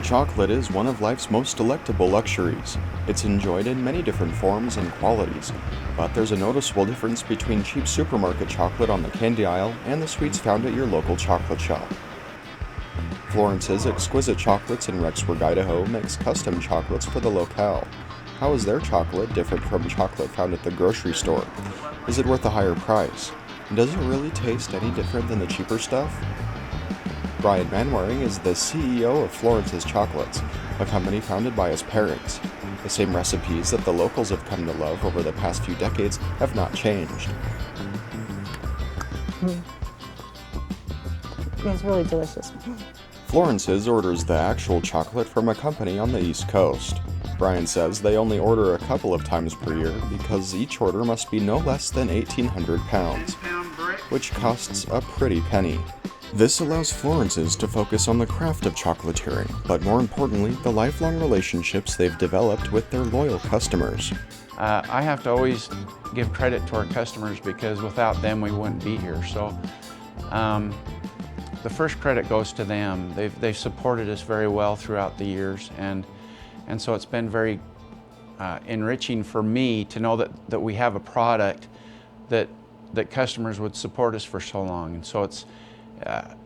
Chocolate is one of life's most delectable luxuries. It's enjoyed in many different forms and qualities, but there's a noticeable difference between cheap supermarket chocolate on the candy aisle and the sweets found at your local chocolate shop. Florence's Exquisite Chocolates in Rexburg, Idaho makes custom chocolates for the locale. How is their chocolate different from chocolate found at the grocery store? Is it worth a higher price? And does it really taste any different than the cheaper stuff? Brian Manwaring is the CEO of Florence's Chocolates, a company founded by his parents. The same recipes that the locals have come to love over the past few decades have not changed. It's really delicious. Florence's orders the actual chocolate from a company on the East Coast. Brian says they only order a couple of times per year because each order must be no less than 1,800 pounds, which costs a pretty penny. This allows Florence's to focus on the craft of chocolatiering, but more importantly, the lifelong relationships they've developed with their loyal customers. I have to always give credit to our customers because without them we wouldn't be here. So the first credit goes to them. They've supported us very well throughout the years, and so it's been very enriching for me to know that we have a product that customers would support us for so long. And so it's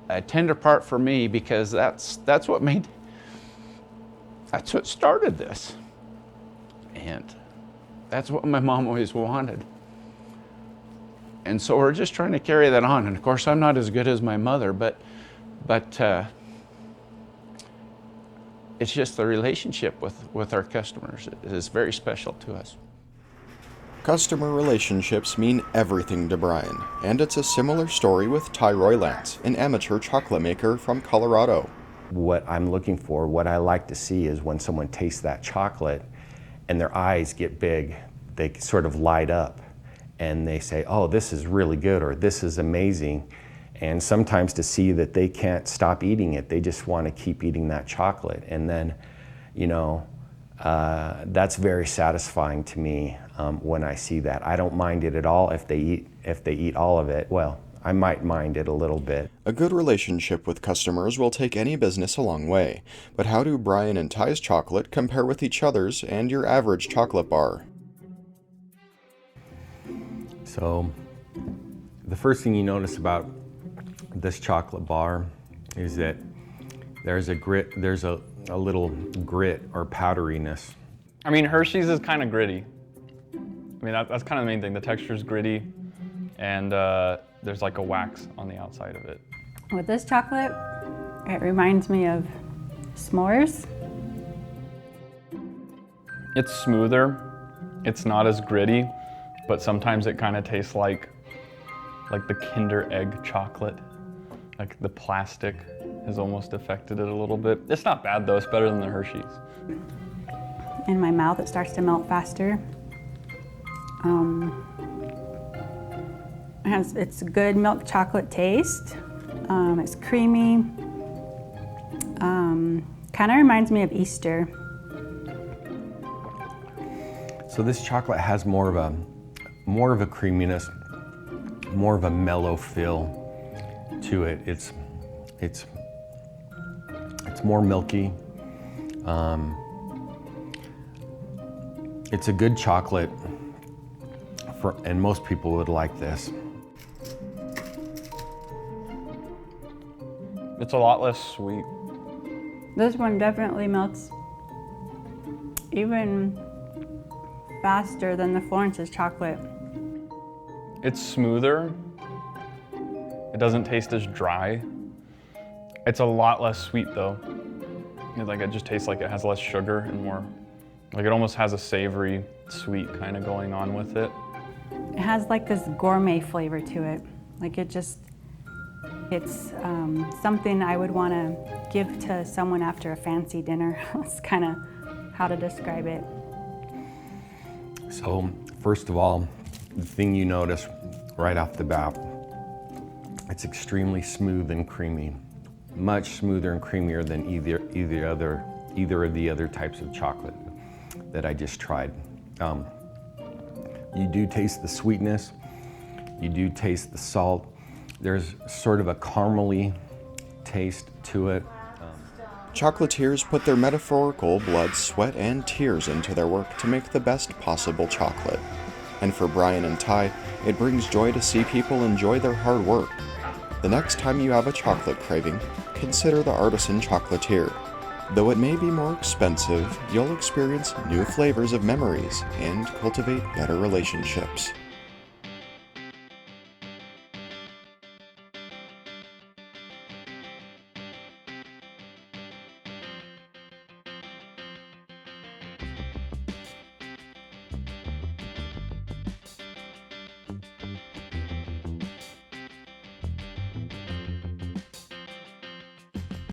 a tender part for me because that's what started this, and that's what my mom always wanted. And so we're just trying to carry that on. And of course, I'm not as good as my mother, but it's just the relationship with our customers is very special to us. Customer relationships mean everything to Brian, and it's a similar story with Ty Roylance, an amateur chocolate maker from Colorado. What I'm looking for, what I like to see is when someone tastes that chocolate and their eyes get big, they sort of light up and they say, oh, this is really good, or this is amazing. And sometimes to see that they can't stop eating it, they just want to keep eating that chocolate. And then, that's very satisfying to me when I see that. I don't mind it at all if they eat all of it. Well, I might mind it a little bit. A good relationship with customers will take any business a long way. But how do Brian and Ty's chocolate compare with each other's and your average chocolate bar? So, the first thing you notice about this chocolate bar is that there's a little grit or powderiness. I mean, Hershey's is kind of gritty. I mean, that's kind of the main thing. The texture's gritty, and there's like a wax on the outside of it. With this chocolate, it reminds me of s'mores. It's smoother. It's not as gritty, but sometimes it kind of tastes like the Kinder Egg chocolate. Like the plastic has almost affected it a little bit. It's not bad though, it's better than the Hershey's. In my mouth, it starts to melt faster. It's a good milk chocolate taste. It's creamy. Kind of reminds me of Easter. So this chocolate has more of a creaminess, more of a mellow feel to it. It's more milky. It's a good chocolate and most people would like this. It's a lot less sweet. This one definitely melts even faster than the Florence's chocolate. It's smoother. It doesn't taste as dry. It's a lot less sweet though. It just tastes like it has less sugar and more, like it almost has a savory, sweet kind of going on with it. It has like this gourmet flavor to it. It's something I would want to give to someone after a fancy dinner. That's kind of how to describe it. So, first of all, the thing you notice right off the bat, it's extremely smooth and creamy. Much smoother and creamier than either of the other types of chocolate that I just tried. You do taste the sweetness, you do taste the salt. There's sort of a caramely taste to it. Chocolatiers put their metaphorical blood, sweat, and tears into their work to make the best possible chocolate. And for Brian and Ty, it brings joy to see people enjoy their hard work. The next time you have a chocolate craving, consider the Artisan Chocolatier. Though it may be more expensive, you'll experience new flavors of memories and cultivate better relationships.